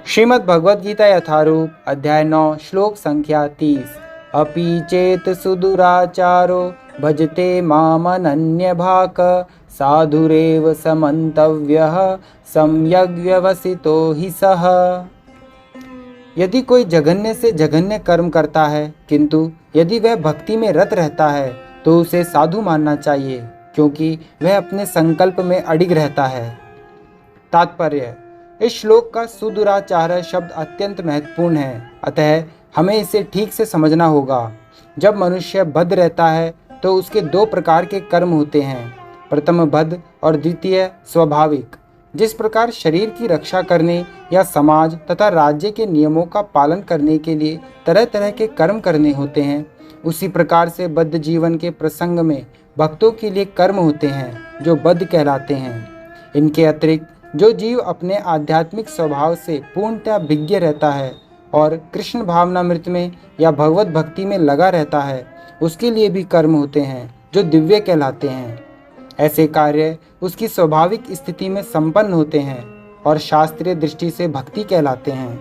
श्रीमद् भगवद गीता यथारूप अध्याय 9 श्लोक संख्या 30। अपि चेत सुदुराचारो भजते मामनन्य भाक साधुरेव समन्तव्यः सम्यग् व्यवसितो हि सः। यदि कोई जघन्य से जघन्य कर्म करता है किंतु यदि वह भक्ति में रत रहता है तो उसे साधु मानना चाहिए, क्योंकि वह अपने संकल्प में अडिग रहता है। तात्पर्य: इस श्लोक का सुदुराचार शब्द अत्यंत महत्वपूर्ण है, अतः हमें इसे ठीक से समझना होगा। जब मनुष्य बद्ध रहता है तो उसके दो प्रकार के कर्म होते हैं, प्रथम बद्ध और द्वितीय स्वाभाविक। जिस प्रकार शरीर की रक्षा करने या समाज तथा राज्य के नियमों का पालन करने के लिए तरह तरह के कर्म करने होते हैं, उसी प्रकार से बद्ध जीवन के प्रसंग में भक्तों के लिए कर्म होते हैं जो बद्ध कहलाते हैं। इनके अतिरिक्त जो जीव अपने आध्यात्मिक स्वभाव से पूर्णतः विज्ञ रहता है और कृष्ण भावनामृत में या भगवत भक्ति में लगा रहता है, उसके लिए भी कर्म होते हैं जो दिव्य कहलाते हैं। ऐसे कार्य उसकी स्वाभाविक स्थिति में संपन्न होते हैं और शास्त्रीय दृष्टि से भक्ति कहलाते हैं।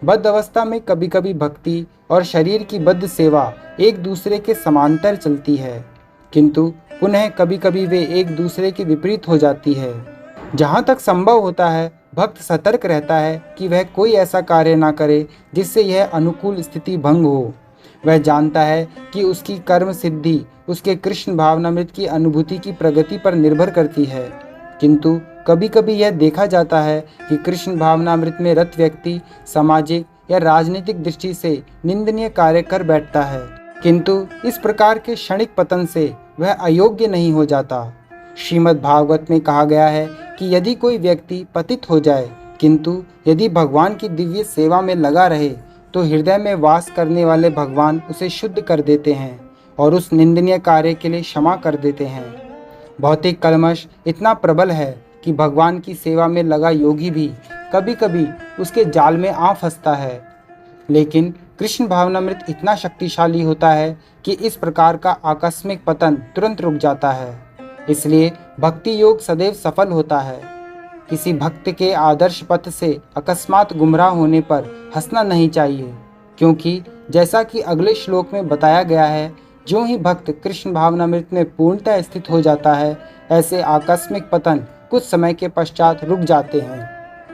बद्ध अवस्था में कभी कभी भक्ति और शरीर की बद्ध सेवा एक दूसरे के समांतर चलती है, किंतु पुनः कभी कभी वे एक दूसरे के विपरीत हो जाती है। जहाँ तक संभव होता है, भक्त सतर्क रहता है कि वह कोई ऐसा कार्य ना करे जिससे यह अनुकूल स्थिति भंग हो। वह जानता है कि उसकी कर्म सिद्धि उसके कृष्ण भावनामृत की अनुभूति की प्रगति पर निर्भर करती है, किंतु कभी कभी यह देखा जाता है कि कृष्ण भावनामृत में रत व्यक्ति सामाजिक या राजनीतिक दृष्टि से निंदनीय कार्य कर बैठता है, किंतु इस प्रकार के क्षणिक पतन से वह अयोग्य नहीं हो जाता। श्रीमद् भागवत में कहा गया है कि यदि कोई व्यक्ति पतित हो जाए किंतु यदि भगवान की दिव्य सेवा में लगा रहे तो हृदय में वास करने वाले भगवान उसे शुद्ध कर देते हैं और उस निंदनीय कार्य के लिए क्षमा कर देते हैं। भौतिक कल्मश इतना प्रबल है कि भगवान की सेवा में लगा योगी भी कभी कभी उसके जाल में आ फंसता है, लेकिन कृष्ण भावनामृत इतना शक्तिशाली होता है कि इस प्रकार का आकस्मिक पतन तुरंत रुक जाता है। इसलिए भक्ति योग सदैव सफल होता है। किसी भक्त के आदर्श पथ से अकस्मात गुमराह होने पर हंसना नहीं चाहिए, क्योंकि जैसा कि अगले श्लोक में बताया गया है, जो ही भक्त कृष्ण भावनामृत में पूर्णतः स्थित हो जाता है, ऐसे आकस्मिक पतन कुछ समय के पश्चात रुक जाते हैं।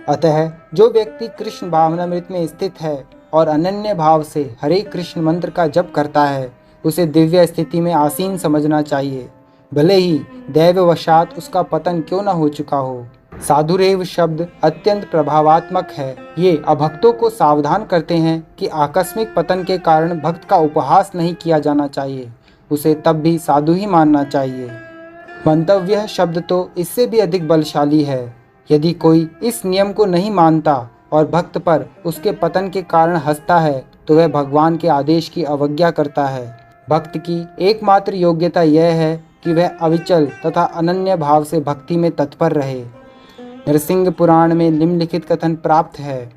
अतः जो व्यक्ति कृष्ण भावनामृत में स्थित है और अनन्य भाव से हरे कृष्ण मंत्र का जप करता है, उसे दिव्य स्थिति में आसीन समझना चाहिए, भले ही दैववशात उसका पतन क्यों न हो चुका हो। साधुरेव शब्द अत्यंत प्रभावात्मक है। ये अभक्तों को सावधान करते हैं कि आकस्मिक पतन के कारण भक्त का उपहास नहीं किया जाना चाहिए, उसे तब भी साधु ही मानना चाहिए। मंतव्य शब्द तो इससे भी अधिक बलशाली है। यदि कोई इस नियम को नहीं मानता और भक्त पर उसके पतन के कारण हंसता है तो वह भगवान के आदेश की अवज्ञा करता है। भक्त की एकमात्र योग्यता यह है कि वह अविचल तथा अनन्य भाव से भक्ति में तत्पर रहे। नरसिंह पुराण में निम्नलिखित कथन प्राप्त है: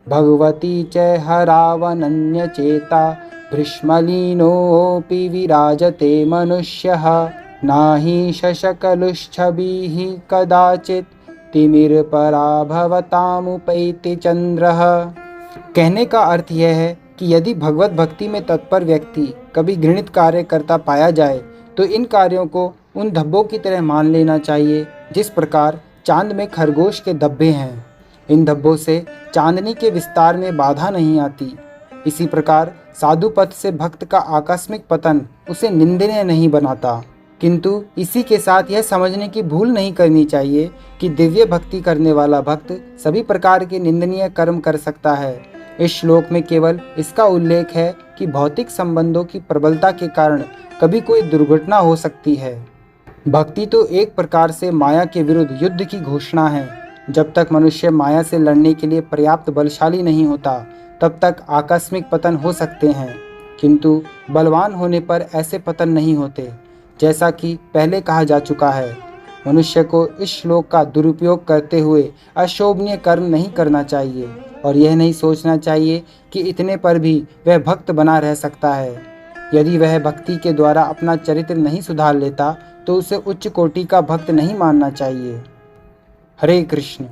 भगवती च हरावनन्य चेता भृष्मलीनोऽपि विराजते मनुष्यः नाहि शशकलुच्छबिः कदाचित् तिमिरपराभवतामुपैति चंद्रः। कहने का अर्थ यह है कि यदि भगवत भक्ति में तत्पर व्यक्ति कभी घृणित कार्य करता पाया जाए तो इन कार्यों को उन धब्बों की तरह मान लेना चाहिए जिस प्रकार चांद में खरगोश के धब्बे हैं। इन धब्बों से चांदनी के विस्तार में बाधा नहीं आती। इसी प्रकार साधु पथ से भक्त का आकस्मिक पतन उसे निंदनीय नहीं बनाता, किंतु इसी के साथ यह समझने की भूल नहीं करनी चाहिए कि दिव्य भक्ति करने वाला भक्त सभी प्रकार के निंदनीय कर्म कर सकता है। इस श्लोक में केवल इसका उल्लेख है कि भौतिक संबंधों की प्रबलता के कारण कभी कोई दुर्घटना हो सकती है। भक्ति तो एक प्रकार से माया के विरुद्ध युद्ध की घोषणा है। जब तक मनुष्य माया से लड़ने के लिए पर्याप्त बलशाली नहीं होता, तब तक आकस्मिक पतन हो सकते हैं, किंतु बलवान होने पर ऐसे पतन नहीं होते। जैसा कि पहले कहा जा चुका है, मनुष्य को इस श्लोक का दुरुपयोग करते हुए अशोभनीय कर्म नहीं करना चाहिए और यह नहीं सोचना चाहिए कि इतने पर भी वह भक्त बना रह सकता है। यदि वह भक्ति के द्वारा अपना चरित्र नहीं सुधार लेता तो उसे उच्च कोटि का भक्त नहीं मानना चाहिए। हरे कृष्ण।